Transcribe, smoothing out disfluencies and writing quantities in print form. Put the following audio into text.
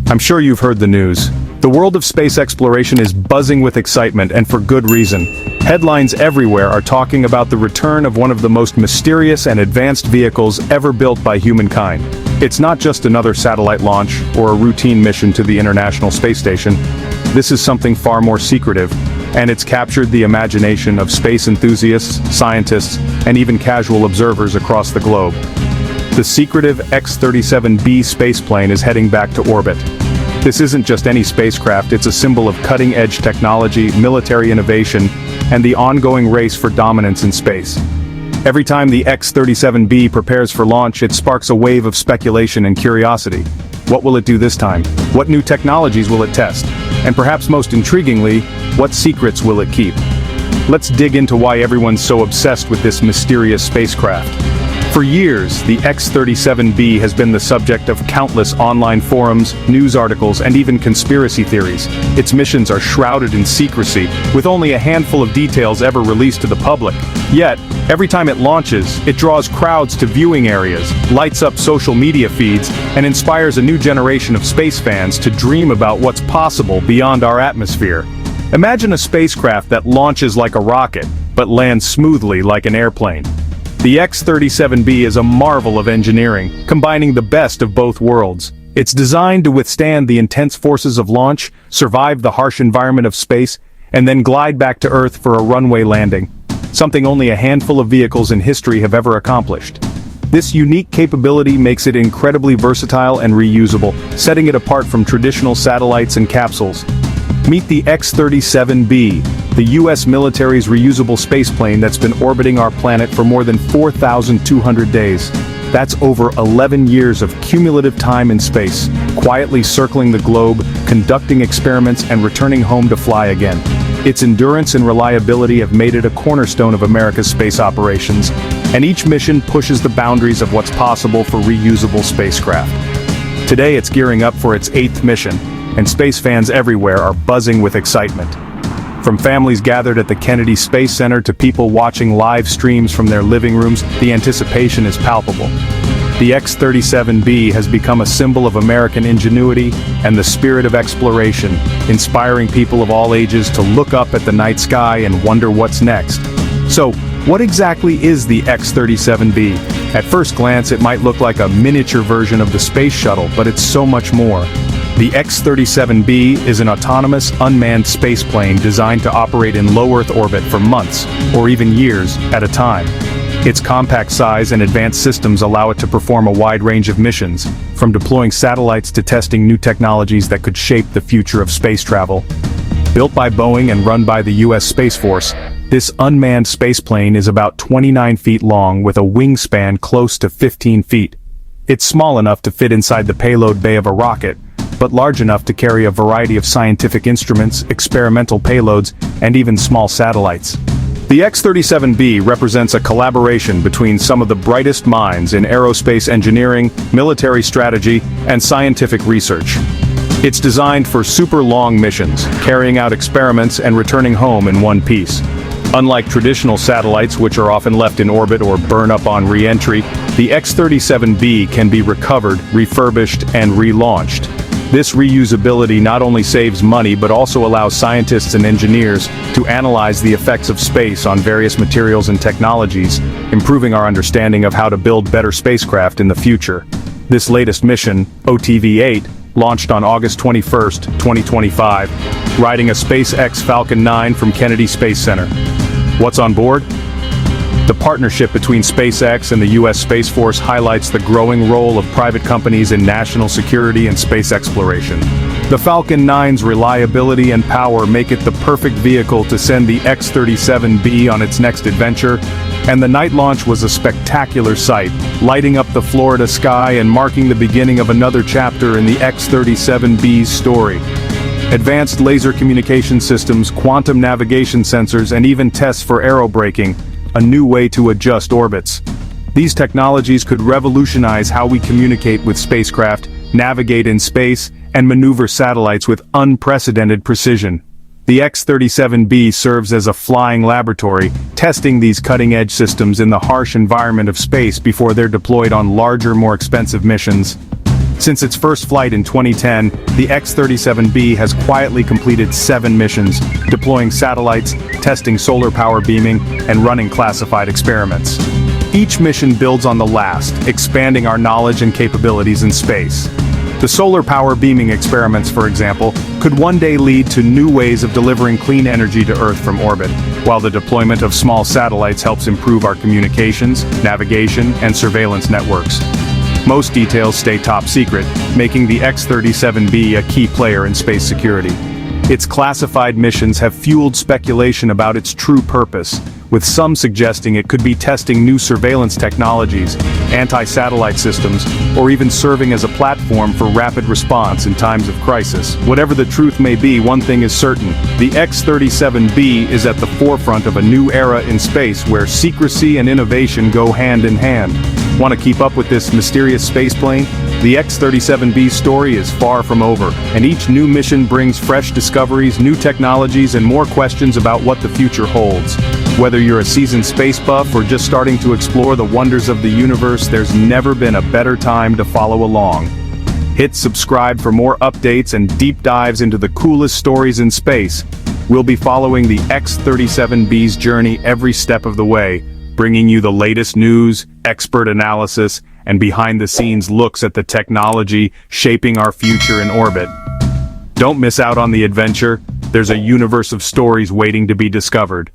I'm sure you've heard the news. The world of space exploration is buzzing with excitement, and for good reason. Headlines everywhere are talking about the return of one of the most mysterious and advanced vehicles ever built by humankind. It's not just another satellite launch or a routine mission to the International Space Station. This is something far more secretive, and it's captured the imagination of space enthusiasts, scientists, and even casual observers across the globe. The secretive X-37B Spaceplane is heading back to orbit. This isn't just any spacecraft, it's a symbol of cutting-edge technology, military innovation, and the ongoing race for dominance in space. Every time the X-37B prepares for launch, it sparks a wave of speculation and curiosity. What will it do this time? What new technologies will it test? And perhaps most intriguingly, what secrets will it keep? Let's dig into why everyone's so obsessed with this mysterious spacecraft. For years, the X-37B has been the subject of countless online forums, news articles, and even conspiracy theories. Its missions are shrouded in secrecy, with only a handful of details ever released to the public. Yet, every time it launches, it draws crowds to viewing areas, lights up social media feeds, and inspires a new generation of space fans to dream about what's possible beyond our atmosphere. Imagine a spacecraft that launches like a rocket, but lands smoothly like an airplane. The X-37B is a marvel of engineering, combining the best of both worlds. It's designed to withstand the intense forces of launch, survive the harsh environment of space, and then glide back to Earth for a runway landing, something only a handful of vehicles in history have ever accomplished. This unique capability makes it incredibly versatile and reusable, setting it apart from traditional satellites and capsules. Meet the X-37B, the US military's reusable spaceplane that's been orbiting our planet for more than 4,200 days. That's over 11 years of cumulative time in space, quietly circling the globe, conducting experiments, and returning home to fly again. Its endurance and reliability have made it a cornerstone of America's space operations, and each mission pushes the boundaries of what's possible for reusable spacecraft. Today it's gearing up for its 8th mission, and space fans everywhere are buzzing with excitement. From families gathered at the Kennedy Space Center to people watching live streams from their living rooms, the anticipation is palpable. The X-37B has become a symbol of American ingenuity and the spirit of exploration, inspiring people of all ages to look up at the night sky and wonder what's next. So, what exactly is the X-37B? At first glance, it might look like a miniature version of the space shuttle, but it's so much more. The X-37B is an autonomous, unmanned spaceplane designed to operate in low Earth orbit for months, or even years, at a time. Its compact size and advanced systems allow it to perform a wide range of missions, from deploying satellites to testing new technologies that could shape the future of space travel. Built by Boeing and run by the US Space Force, this unmanned spaceplane is about 29 feet long with a wingspan close to 15 feet. It's small enough to fit inside the payload bay of a rocket, but large enough to carry a variety of scientific instruments, experimental payloads, and even small satellites. The X-37B represents a collaboration between some of the brightest minds in aerospace engineering, military strategy, and scientific research. It's designed for super-long missions, carrying out experiments and returning home in one piece. Unlike traditional satellites, which are often left in orbit or burn up on re-entry, the X-37B can be recovered, refurbished, and relaunched. This reusability not only saves money but also allows scientists and engineers to analyze the effects of space on various materials and technologies, improving our understanding of how to build better spacecraft in the future. This latest mission, OTV-8, launched on August 21, 2025, riding a SpaceX Falcon 9 from Kennedy Space Center. What's on board? The partnership between SpaceX and the US Space Force highlights the growing role of private companies in national security and space exploration. The Falcon 9's reliability and power make it the perfect vehicle to send the X-37B on its next adventure, and the night launch was a spectacular sight, lighting up the Florida sky and marking the beginning of another chapter in the X-37B's story. Advanced laser communication systems, quantum navigation sensors, and even tests for aerobraking, a new way to adjust orbits. These technologies could revolutionize how we communicate with spacecraft, navigate in space, and maneuver satellites with unprecedented precision. The X-37B serves as a flying laboratory, testing these cutting-edge systems in the harsh environment of space before they're deployed on larger, more expensive missions. Since its first flight in 2010, the X-37B has quietly completed 7 missions, deploying satellites, testing solar power beaming, and running classified experiments. Each mission builds on the last, expanding our knowledge and capabilities in space. The solar power beaming experiments, for example, could one day lead to new ways of delivering clean energy to Earth from orbit, while the deployment of small satellites helps improve our communications, navigation, and surveillance networks. Most details stay top secret, making the X-37B a key player in space security. Its classified missions have fueled speculation about its true purpose, with some suggesting it could be testing new surveillance technologies, anti-satellite systems, or even serving as a platform for rapid response in times of crisis. Whatever the truth may be, one thing is certain: the X-37B is at the forefront of a new era in space where secrecy and innovation go hand in hand. Want to keep up with this mysterious spaceplane? The X-37B story is far from over, and each new mission brings fresh discoveries, new technologies, and more questions about what the future holds. Whether you're a seasoned space buff or just starting to explore the wonders of the universe, there's never been a better time to follow along. Hit subscribe for more updates and deep dives into the coolest stories in space. We'll be following the X-37B's journey every step of the way, bringing you the latest news, expert analysis, and behind-the-scenes looks at the technology shaping our future in orbit. Don't miss out on the adventure. There's a universe of stories waiting to be discovered.